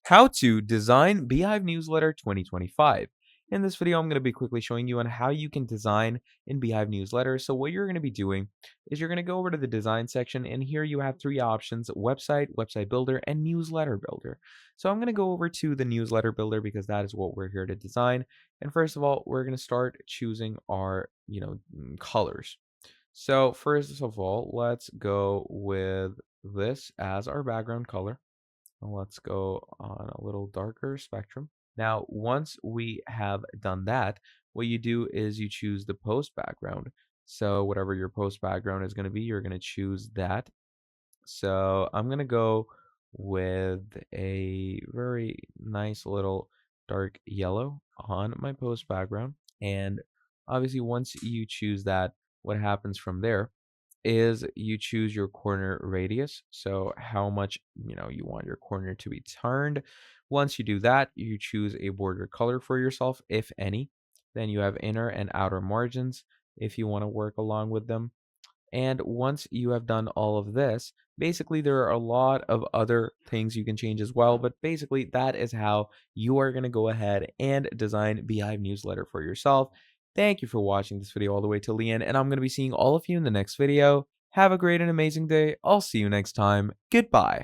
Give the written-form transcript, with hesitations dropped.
How to design Beehiiv newsletter 2025. In this video, I'm going to be quickly showing you on how you can design in Beehiiv newsletter. So what you're going to be doing is you're going to go over to the design section, and here you have three options: website, website builder, and newsletter builder. So I'm going to go over to the newsletter builder because that is what we're here to design. And first of all, we're going to start choosing our, colors. So first of all, let's go with this as our background color. Let's go on a little darker spectrum. Now, once we have done that, what you do is you choose the post background. So whatever your post background is going to be, you're going to choose that. So I'm going to go with a very nice little dark yellow on my post background. And obviously, once you choose that, what happens from there is you choose your corner radius. So how much, you want your corner to be turned. Once you do that, you choose a border color for yourself, if any. Then you have inner and outer margins if you want to work along with them. And once you have done all of this, basically there are a lot of other things you can change as well. But basically, that is how you are going to go ahead and design Beehiiv newsletter for yourself. Thank you for watching this video all the way till the end, and I'm going to be seeing all of you in the next video. Have a great and amazing day. I'll see you next time. Goodbye.